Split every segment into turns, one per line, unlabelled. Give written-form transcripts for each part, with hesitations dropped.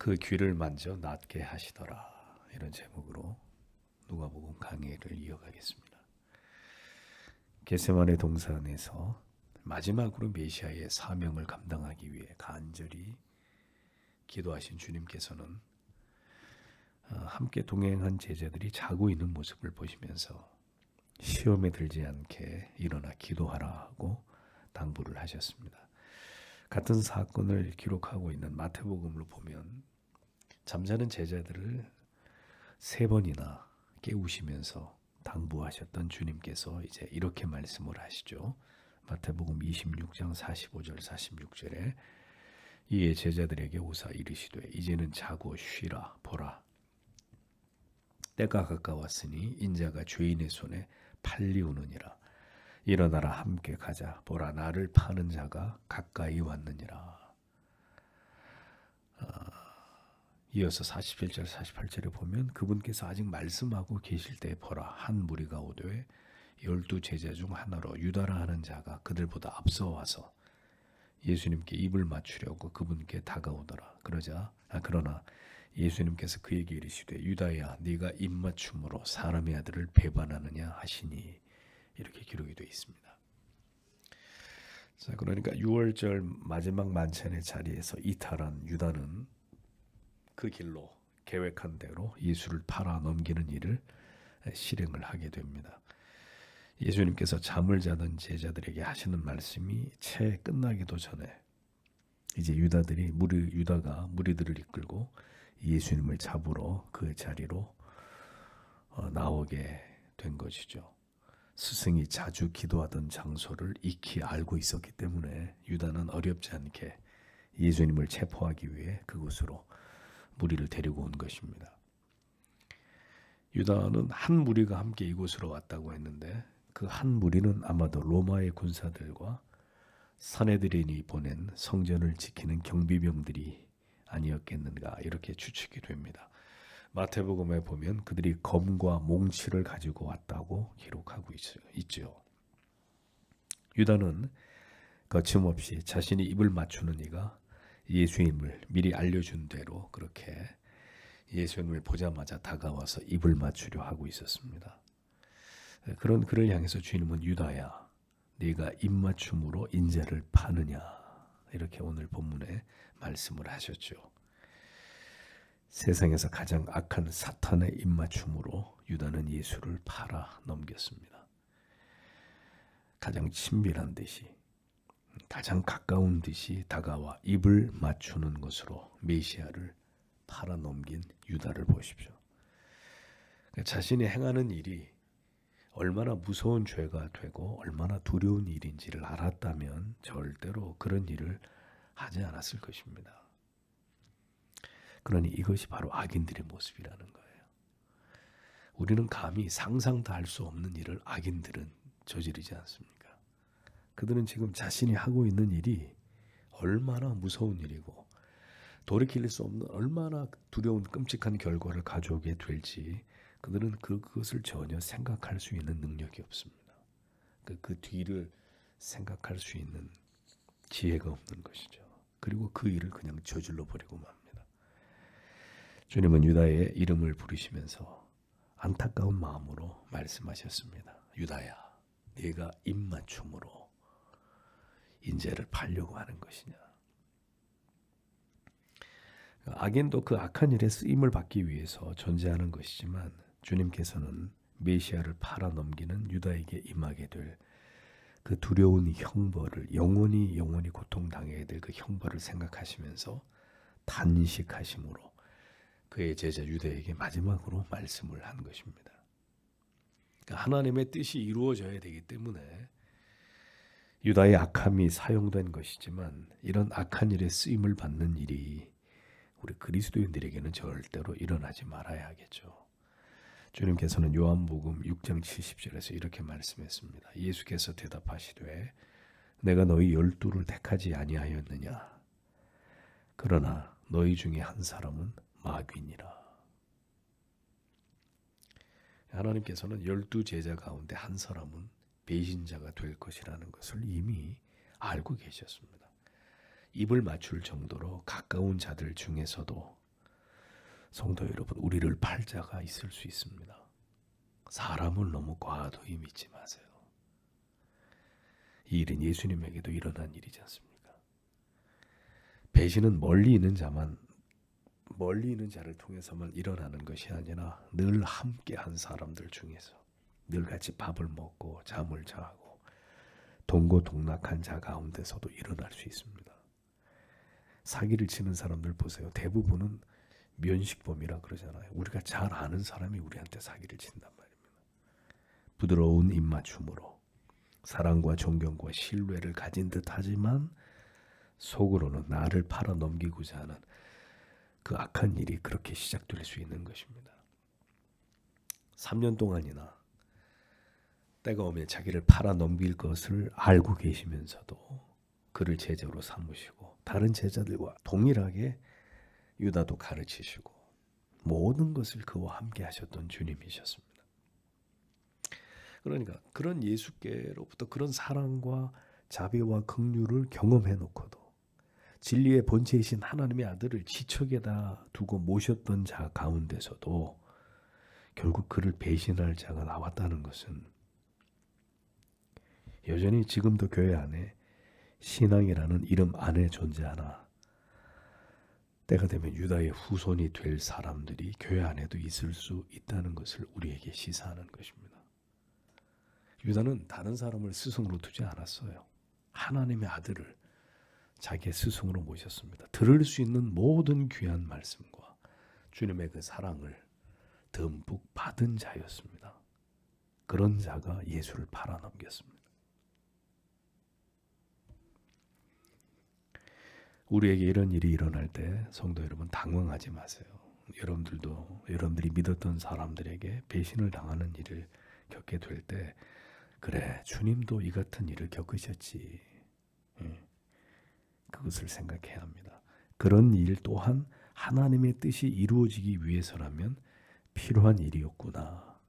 그 귀를 만져 낫게 하시더라. 이런 제목으로 누가복음 강해를 이어가겠습니다. 겟세마네 동산에서 마지막으로 메시아의 사명을 감당하기 위해 간절히 기도하신 주님께서는 함께 동행한 제자들이 자고 있는 모습을 보시면서 시험에 들지 않게 일어나 기도하라 하고 당부를 하셨습니다. 같은 사건을 기록하고 있는 마태복음을 보면 잠자는 제자들을 3번이나 깨우시면서 당부하셨던 주님께서 이제 이렇게 말씀을 하시죠. 마태복음 26장 45절 46절에 이에 제자들에게 오사 이르시되 이제는 자고 쉬라. 보라 때가 가까웠으니 인자가 죄인의 손에 팔리우느니라. 일어나라 함께 가자. 보라 나를 파는 자가 가까이 왔느니라. 이어서 47절 48절에 보면 그분께서 아직 말씀하고 계실 때 보라 한 무리가 오되 12 제자 중 하나로 유다라 하는 자가 그들보다 앞서 와서 예수님께 입을 맞추려고 그분께 다가오더라. 그러나 예수님께서 그에게 이르시되 유다야 네가 입맞춤으로 사람의 아들을 배반하느냐 하시니 이렇게 기록이 되어 있습니다. 자, 그러니까 6월절 마지막 만찬의 자리에서 이탈한 유다는 그 길로 계획한 대로 예수를 팔아 넘기는 일을 실행을 하게 됩니다. 예수님께서 잠을 자던 제자들에게 하시는 말씀이 채 끝나기도 전에 이제 유다가 무리들을 이끌고 예수님을 잡으러 그 자리로 나오게 된 것이죠. 스승이 자주 기도하던 장소를 익히 알고 있었기 때문에 유다는 어렵지 않게 예수님을 체포하기 위해 그곳으로 무리를 데리고 온 것입니다. 유다는 한 무리가 함께 이곳으로 왔다고 했는데 그 한 무리는 아마도 로마의 군사들과 사내들인이 보낸 성전을 지키는 경비병들이 아니었겠는가 이렇게 추측이 됩니다. 마태복음에 보면 그들이 검과 몽치를 가지고 왔다고 기록하고 있죠. 유다는 거침없이 자신이 입을 맞추는 이가 예수님을 미리 알려준 대로 그렇게 예수님을 보자마자 다가와서 입을 맞추려 하고 있었습니다. 그런 그를 향해서 주님은 유다야 네가 입맞춤으로 인자를 파느냐 이렇게 오늘 본문에 말씀을 하셨죠. 세상에서 가장 악한 사탄의 입맞춤으로 유다는 예수를 팔아 넘겼습니다. 가장 친밀한 듯이 가장 가까운 듯이 다가와 입을 맞추는 것으로 메시아를 팔아 넘긴 유다를 보십시오. 자신이 행하는 일이 얼마나 무서운 죄가 되고 얼마나 두려운 일인지를 알았다면 절대로 그런 일을 하지 않았을 것입니다. 그러니 이것이 바로 악인들의 모습이라는 거예요. 우리는 감히 상상도 할 수 없는 일을 악인들은 저지르지 않습니까? 그들은 지금 자신이 하고 있는 일이 얼마나 무서운 일이고 돌이킬 수 없는 얼마나 두려운 끔찍한 결과를 가져오게 될지 그들은 그것을 전혀 생각할 수 있는 능력이 없습니다. 그 뒤를 생각할 수 있는 지혜가 없는 것이죠. 그리고 그 일을 그냥 저질러 버리고 맙니다. 주님은 유다의 이름을 부르시면서 안타까운 마음으로 말씀하셨습니다. 유다야, 네가 입맞춤으로 인재를 팔려고 하는 것이냐. 악인도 그 악한 일에 쓰임을 받기 위해서 존재하는 것이지만 주님께서는 메시아를 팔아 넘기는 유다에게 임하게 될 그 두려운 형벌을 영원히 고통당해야 될 그 형벌을 생각하시면서 단식하심으로 그의 제자 유다에게 마지막으로 말씀을 한 것입니다. 그러니까 하나님의 뜻이 이루어져야 되기 때문에 유다의 악함이 사용된 것이지만 이런 악한 일에 쓰임을 받는 일이 우리 그리스도인들에게는 절대로 일어나지 말아야 하겠죠. 주님께서는 요한복음 6장 70절에서 이렇게 말씀했습니다. 예수께서 대답하시되 내가 너희 12를 택하지 아니하였느냐. 그러나 너희 중에 한 사람은 마귀니라. 하나님께서는 12 제자 가운데 한 사람은 배신자가 될 것이라는 것을 이미 알고 계셨습니다. 입을 맞출 정도로 가까운 자들 중에서도 성도 여러분, 우리를 팔 자가 있을 수 있습니다. 사람을 너무 과도히 믿지 마세요. 이 일은 예수님에게도 일어난 일이지 않습니까? 배신은 멀리 있는 자를 통해서만 일어나는 것이 아니라 늘 함께한 사람들 중에서 늘 같이 밥을 먹고 잠을 자고 동고동락한 자 가운데서도 일어날 수 있습니다. 사기를 치는 사람들 보세요. 대부분은 면식범이라 그러잖아요. 우리가 잘 아는 사람이 우리한테 사기를 친단 말입니다. 부드러운 입맞춤으로 사랑과 존경과 신뢰를 가진 듯하지만 속으로는 나를 팔아넘기고자 하는 그 악한 일이 그렇게 시작될 수 있는 것입니다. 3년 동안이나 때가 오면 자기를 팔아넘길 것을 알고 계시면서도 그를 제자로 삼으시고 다른 제자들과 동일하게 유다도 가르치시고 모든 것을 그와 함께 하셨던 주님이셨습니다. 그러니까 그런 예수께로부터 그런 사랑과 자비와 긍휼을 경험해 놓고도 진리의 본체이신 하나님의 아들을 지척에다 두고 모셨던 자 가운데서도 결국 그를 배신할 자가 나왔다는 것은 여전히 지금도 교회 안에 신앙이라는 이름 안에 존재하나 때가 되면 유다의 후손이 될 사람들이 교회 안에도 있을 수 있다는 것을 우리에게 시사하는 것입니다. 유다는 다른 사람을 스승으로 두지 않았어요. 하나님의 아들을 자기의 스승으로 모셨습니다. 들을 수 있는 모든 귀한 말씀과 주님의 그 사랑을 듬뿍 받은 자였습니다. 그런 자가 예수를 팔아넘겼습니다. 우리에게 이런 일이 일어날 때 성도 여러분 당황하지 마세요. 여러분들이 믿었던 사람들에게 배신을 당하는 일을 겪게 될 때 그래 주님도 이 같은 일을 겪으셨지. 그것을 생각해야 합니다. 그런 일 또한 하나님의 뜻이 이루어지기 위해서라면 필요한 일이었구나.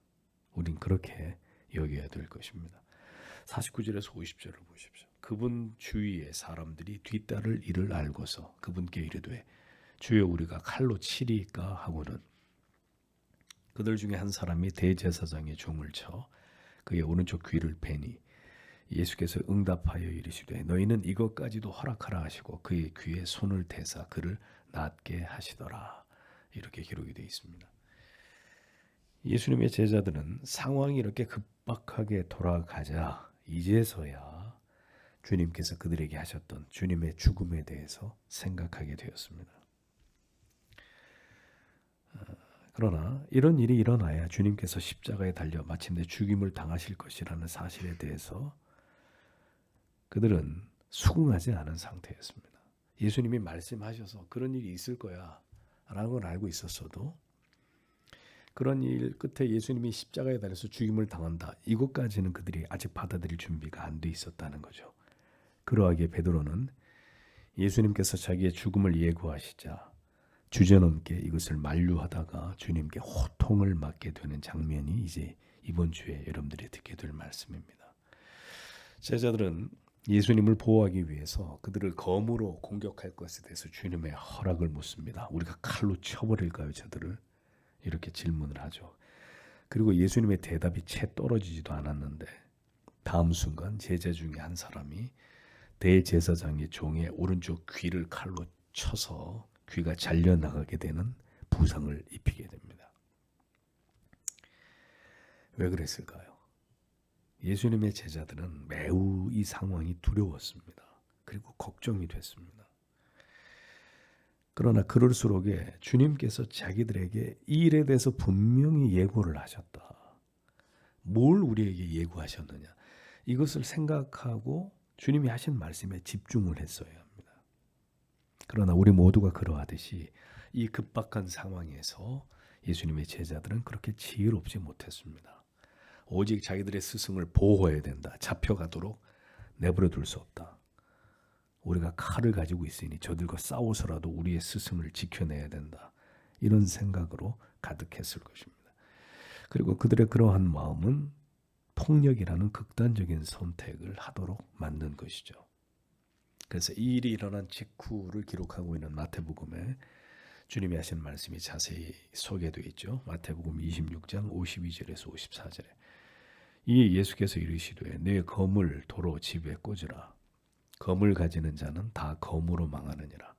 우린 그렇게 여겨야 될 것입니다. 49절에서 50절을 보십시오. 그분 주위의 사람들이 뒤따를 일을 알고서 그분께 이르되 주여 우리가 칼로 치리까 하고는 그들 중에 한 사람이 대제사장의 종을 쳐 그의 오른쪽 귀를 베니 예수께서 응답하여 이르시되 너희는 이것까지도 허락하라 하시고 그의 귀에 손을 대사 그를 낫게 하시더라. 이렇게 기록이 되어 있습니다. 예수님의 제자들은 상황이 이렇게 급박하게 돌아가자 이제서야 주님께서 그들에게 하셨던 주님의 죽음에 대해서 생각하게 되었습니다. 그러나 이런 일이 일어나야 주님께서 십자가에 달려 마침내 죽임을 당하실 것이라는 사실에 대해서 그들은 수긍하지 않은 상태였습니다. 예수님이 말씀하셔서 그런 일이 있을 거야 라는 걸 알고 있었어도 그런 일 끝에 예수님이 십자가에 달려서 죽임을 당한다. 이것까지는 그들이 아직 받아들일 준비가 안 돼 있었다는 거죠. 그러하기에 베드로는 예수님께서 자기의 죽음을 예고하시자 주저넘게 이것을 만류하다가 주님께 호통을 맞게 되는 장면이 이제 이번 주에 여러분들이 듣게 될 말씀입니다. 제자들은 예수님을 보호하기 위해서 그들을 검으로 공격할 것에 대해서 주님의 허락을 묻습니다. 우리가 칼로 쳐버릴까요, 저들을? 이렇게 질문을 하죠. 그리고 예수님의 대답이 채 떨어지지도 않았는데 다음 순간 제자 중에 한 사람이 대제사장의 종의 오른쪽 귀를 칼로 쳐서 귀가 잘려나가게 되는 부상을 입히게 됩니다. 왜 그랬을까요? 예수님의 제자들은 매우 이 상황이 두려웠습니다. 그리고 걱정이 됐습니다. 그러나 그럴수록에 주님께서 자기들에게 이 일에 대해서 분명히 예고를 하셨다. 뭘 우리에게 예고하셨느냐? 이것을 생각하고 주님이 하신 말씀에 집중을 했어야 합니다. 그러나 우리 모두가 그러하듯이 이 급박한 상황에서 예수님의 제자들은 그렇게 지혜롭지 못했습니다. 오직 자기들의 스승을 보호해야 된다. 잡혀가도록 내버려 둘 수 없다. 우리가 칼을 가지고 있으니 저들과 싸워서라도 우리의 스승을 지켜내야 된다. 이런 생각으로 가득했을 것입니다. 그리고 그들의 그러한 마음은 폭력이라는 극단적인 선택을 하도록 만든 것이죠. 그래서 이 일이 일어난 직후를 기록하고 있는 마태복음에 주님이 하신 말씀이 자세히 소개되어 있죠. 마태복음 26장 52절에서 54절에 이 예수께서 이르시되 내 검을 도로 집에 꽂으라. 검을 가지는 자는 다 검으로 망하느니라.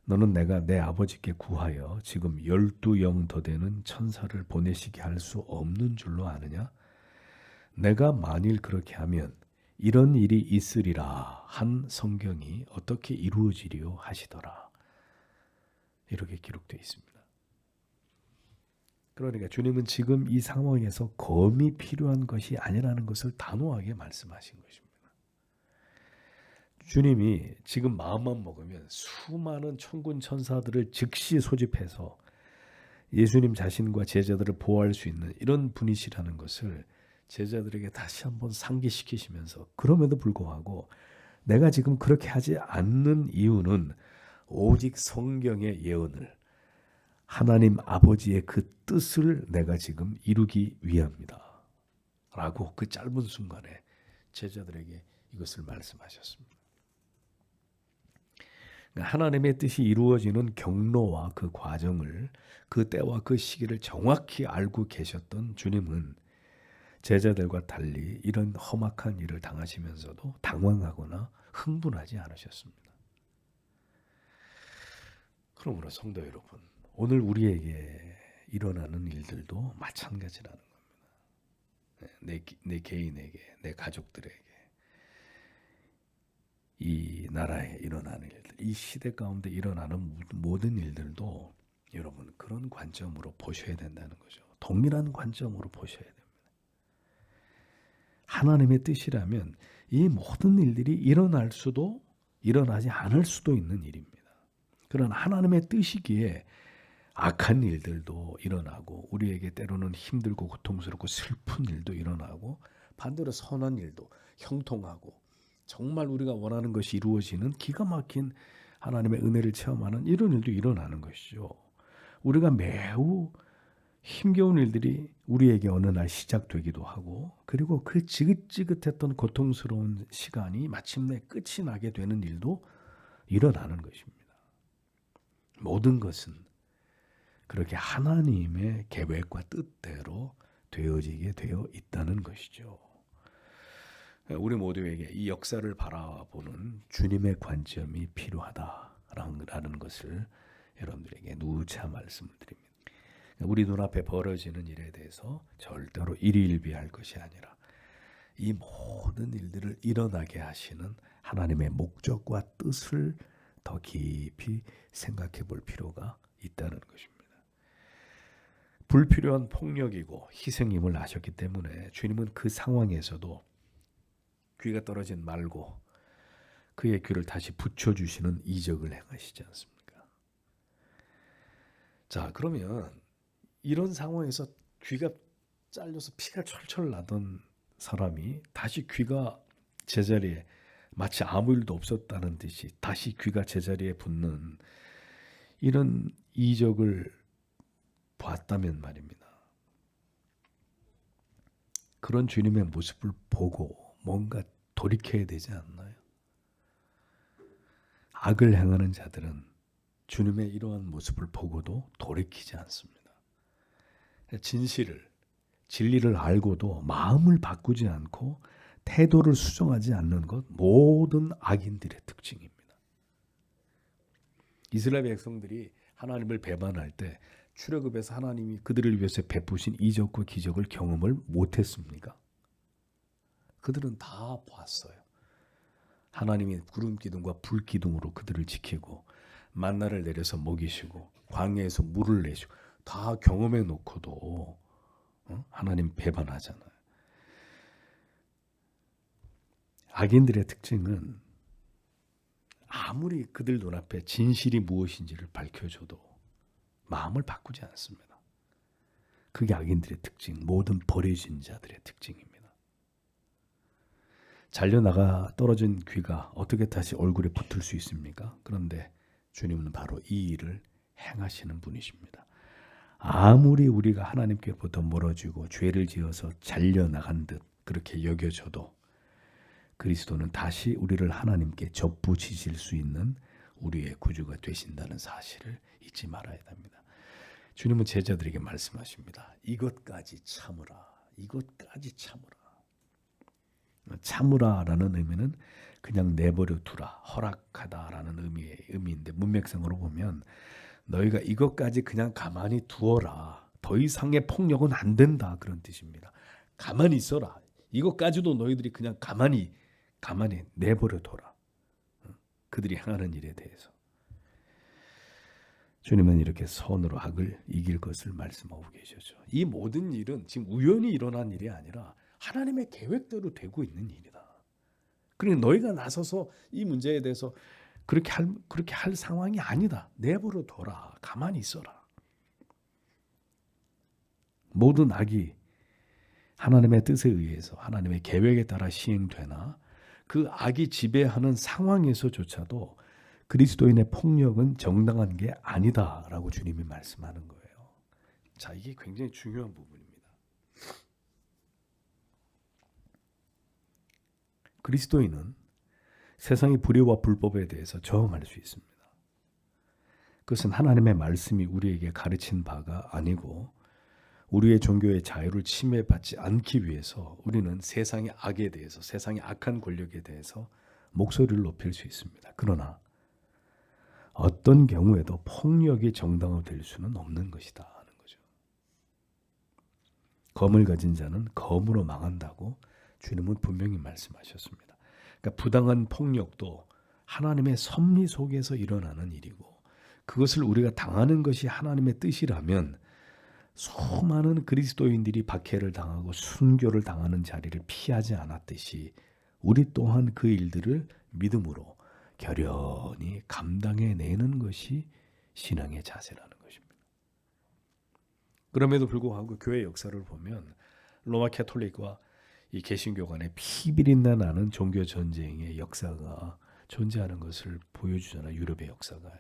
너는 내가 내 아버지께 구하여 지금 12영 더 되는 천사를 보내시게 할 수 없는 줄로 아느냐? 내가 만일 그렇게 하면 이런 일이 있으리라 한 성경이 어떻게 이루어지리요 하시더라. 이렇게 기록되어 있습니다. 그러니까 주님은 지금 이 상황에서 검이 필요한 것이 아니라는 것을 단호하게 말씀하신 것입니다. 주님이 지금 마음만 먹으면 수많은 천군 천사들을 즉시 소집해서 예수님 자신과 제자들을 보호할 수 있는 이런 분이시라는 것을 제자들에게 다시 한번 상기시키시면서, 그럼에도 불구하고 내가 지금 그렇게 하지 않는 이유는 오직 성경의 예언을, 하나님 아버지의 그 뜻을 내가 지금 이루기 위함이다 라고 그 짧은 순간에 제자들에게 이것을 말씀하셨습니다. 하나님의 뜻이 이루어지는 경로와 그 과정을, 그 때와 그 시기를 정확히 알고 계셨던 주님은 제자들과 달리 이런 험악한 일을 당하시면서도 당황하거나 흥분하지 않으셨습니다. 그러므로 성도 여러분, 오늘 우리에게 일어나는 일들도 마찬가지라는 겁니다. 내 개인에게, 내 가족들에게, 이 나라에 일어나는 일들, 이 시대 가운데 일어나는 모든 일들도 여러분 그런 관점으로 보셔야 된다는 거죠. 동일한 관점으로 보셔야 됩니다. 하나님의 뜻이라면 이 모든 일들이 일어날 수도 일어나지 않을 수도 있는 일입니다. 그러나 하나님의 뜻이기에 악한 일들도 일어나고 우리에게 때로는 힘들고 고통스럽고 슬픈 일도 일어나고 반대로 선한 일도 형통하고 정말 우리가 원하는 것이 이루어지는 기가 막힌 하나님의 은혜를 체험하는 이런 일도 일어나는 것이죠. 우리가 매우 힘겨운 일들이 우리에게 어느 날 시작되기도 하고, 그리고 그 지긋지긋했던 고통스러운 시간이 마침내 끝이 나게 되는 일도 일어나는 것입니다. 모든 것은 그렇게 하나님의 계획과 뜻대로 되어지게 되어 있다는 것이죠. 우리 모두에게 이 역사를 바라보는 주님의 관점이 필요하다라는 것을 여러분들에게 누차 말씀을 드립니다. 우리 눈앞에 벌어지는 일에 대해서 절대로 일희일비할 것이 아니라 이 모든 일들을 일어나게 하시는 하나님의 목적과 뜻을 더 깊이 생각해 볼 필요가 있다는 것입니다. 불필요한 폭력이고 희생임을 아셨기 때문에 주님은 그 상황에서도 귀가 떨어진 말고 그의 귀를 다시 붙여주시는 이적을 행하시지 않습니까? 자, 그러면 이런 상황에서 귀가 잘려서 피가 철철 나던 사람이 다시 귀가 제자리에, 마치 아무 일도 없었다는 듯이 다시 귀가 제자리에 붙는 이런 이적을 봤다면 말입니다. 그런 주님의 모습을 보고 뭔가 돌이켜야 되지 않나요? 악을 행하는 자들은 주님의 이러한 모습을 보고도 돌이키지 않습니다. 진리를 알고도 마음을 바꾸지 않고 태도를 수정하지 않는 것, 모든 악인들의 특징입니다. 이스라엘 백성들이 하나님을 배반할 때 출애굽에서 하나님이 그들을 위해서 베푸신 이적과 기적을 경험을 못했습니까? 그들은 다 봤어요. 하나님이 구름 기둥과 불 기둥으로 그들을 지키고 만나를 내려서 먹이시고 광야에서 물을 내시고 다 경험해 놓고도 하나님 배반하잖아요. 악인들의 특징은 아무리 그들 눈앞에 진실이 무엇인지를 밝혀줘도 마음을 바꾸지 않습니다. 그게 악인들의 특징, 모든 버려진 자들의 특징입니다. 잘려나가 떨어진 귀가 어떻게 다시 얼굴에 붙을 수 있습니까? 그런데 주님은 바로 이 일을 행하시는 분이십니다. 아무리 우리가 하나님께로부터 멀어지고 죄를 지어서 잘려나간 듯 그렇게 여겨져도 그리스도는 다시 우리를 하나님께 접붙이실 수 있는 우리의 구주가 되신다는 사실을 잊지 말아야 됩니다. 주님은 제자들에게 말씀하십니다. 이것까지 참으라. 이것까지 참으라. 참으라라는 의미는 그냥 내버려 두라, 허락하다라는 의미인데 문맥상으로 보면 너희가 이것까지 그냥 가만히 두어라. 더 이상의 폭력은 안 된다, 그런 뜻입니다. 가만히 있어라. 이것까지도 너희들이 그냥 가만히 내버려 둬라. 그들이 행하는 일에 대해서. 주님은 이렇게 선으로 악을 이길 것을 말씀하고 계시죠. 이 모든 일은 지금 우연히 일어난 일이 아니라 하나님의 계획대로 되고 있는 일이다. 그러니까 너희가 나서서 이 문제에 대해서 그렇게 할 상황이 아니다. 내버려 둬라. 가만히 있어라. 모든 악이 하나님의 뜻에 의해서 하나님의 계획에 따라 시행되나 그 악이 지배하는 상황에서조차도 그리스도인의 폭력은 정당한 게 아니다라고 주님이 말씀하는 거예요. 자, 이게 굉장히 중요한 부분입니다. 그리스도인은 세상의 불의와 불법에 대해서 저항할 수 있습니다. 그것은 하나님의 말씀이 우리에게 가르친 바가 아니고 우리의 종교의 자유를 침해받지 않기 위해서 우리는 세상의 악에 대해서, 세상의 악한 권력에 대해서 목소리를 높일 수 있습니다. 그러나 어떤 경우에도 폭력이 정당화될 수는 없는 것이다 하는 거죠. 검을 가진 자는 검으로 망한다고 주님은 분명히 말씀하셨습니다. 그러니까 부당한 폭력도 하나님의 섭리 속에서 일어나는 일이고 그것을 우리가 당하는 것이 하나님의 뜻이라면 수많은 그리스도인들이 박해를 당하고 순교를 당하는 자리를 피하지 않았듯이 우리 또한 그 일들을 믿음으로 결연히 감당해내는 것이 신앙의 자세라는 것입니다. 그럼에도 불구하고 교회 역사를 보면 로마 캐톨릭과 이 개신교 간의 피비린내 나는 종교 전쟁의 역사가 존재하는 것을 보여주잖아요. 유럽의 역사가요.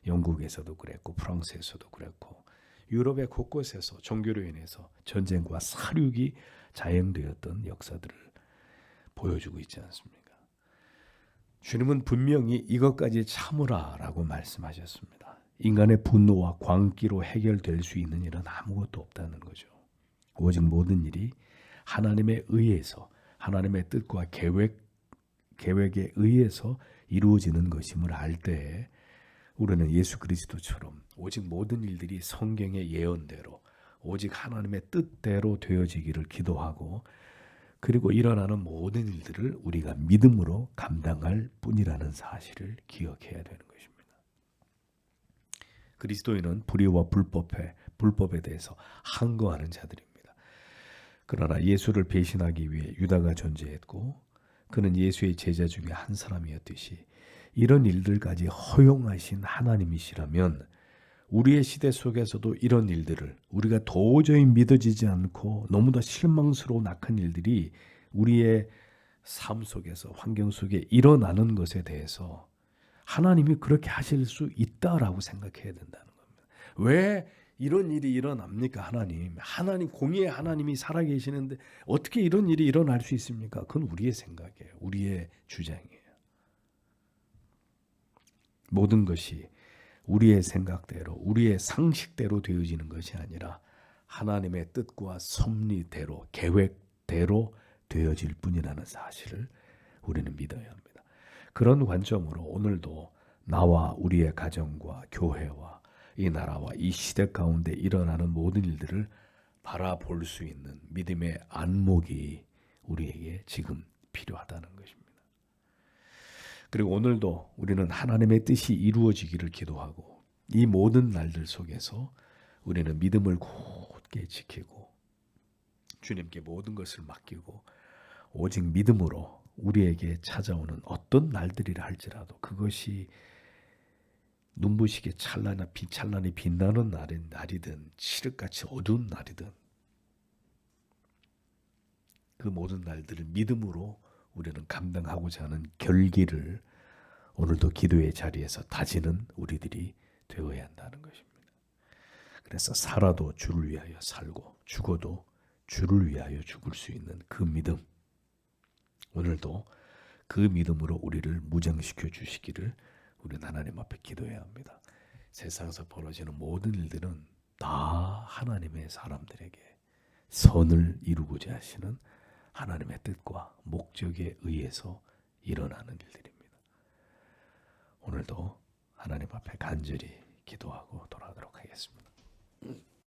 영국에서도 그랬고 프랑스에서도 그랬고 유럽의 곳곳에서 종교로 인해서 전쟁과 사륙이 자행되었던 역사들을 보여주고 있지 않습니까? 주님은 분명히 이것까지 참으라라고 말씀하셨습니다. 인간의 분노와 광기로 해결될 수 있는 일은 아무것도 없다는 거죠. 오직 모든 일이 하나님에 의해서 하나님의 뜻과 계획에 의해서 이루어지는 것임을 알 때에 우리는 예수 그리스도처럼 오직 모든 일들이 성경의 예언대로 오직 하나님의 뜻대로 되어지기를 기도하고 그리고 일어나는 모든 일들을 우리가 믿음으로 감당할 뿐이라는 사실을 기억해야 되는 것입니다. 그리스도인은 불의와 불법에 대해서 항거하는 자들입니다. 그러나 예수를 배신하기 위해 유다가 존재했고 그는 예수의 제자 중에 한 사람이었듯이 이런 일들까지 허용하신 하나님이시라면 우리의 시대 속에서도 이런 일들을 우리가 도저히 믿어지지 않고 너무나 실망스러운 악한 일들이 우리의 삶 속에서 환경 속에 일어나는 것에 대해서 하나님이 그렇게 하실 수 있다라고 생각해야 된다는 겁니다. 왜 이런 일이 일어납니까? 하나님 공의의 하나님이 살아계시는데 어떻게 이런 일이 일어날 수 있습니까? 그건 우리의 생각이에요. 우리의 주장이에요. 모든 것이 우리의 생각대로 우리의 상식대로 되어지는 것이 아니라 하나님의 뜻과 섭리대로 계획대로 되어질 뿐이라는 사실을 우리는 믿어야 합니다. 그런 관점으로 오늘도 나와 우리의 가정과 교회와 이 나라와 이 시대 가운데 일어나는 모든 일들을 바라볼 수 있는 믿음의 안목이 우리에게 지금 필요하다는 것입니다. 그리고 오늘도 우리는 하나님의 뜻이 이루어지기를 기도하고 이 모든 날들 속에서 우리는 믿음을 굳게 지키고 주님께 모든 것을 맡기고 오직 믿음으로 우리에게 찾아오는 어떤 날들이라 할지라도 그것이 눈부시게 찬란히 빛나는 날이든 칠흑같이 어두운 날이든 그 모든 날들을 믿음으로 우리는 감당하고자 하는 결기를 오늘도 기도의 자리에서 다지는 우리들이 되어야 한다는 것입니다. 그래서 살아도 주를 위하여 살고 죽어도 주를 위하여 죽을 수 있는 그 믿음, 오늘도 그 믿음으로 우리를 무장시켜 주시기를 우리는 하나님 앞에 기도해야 합니다. 세상에서 벌어지는 모든 일들은 다 하나님의 사람들에게 선을 이루고자 하시는 하나님의 뜻과 목적에 의해서 일어나는 일들입니다. 오늘도 하나님 앞에 간절히 기도하고 돌아가도록 하겠습니다.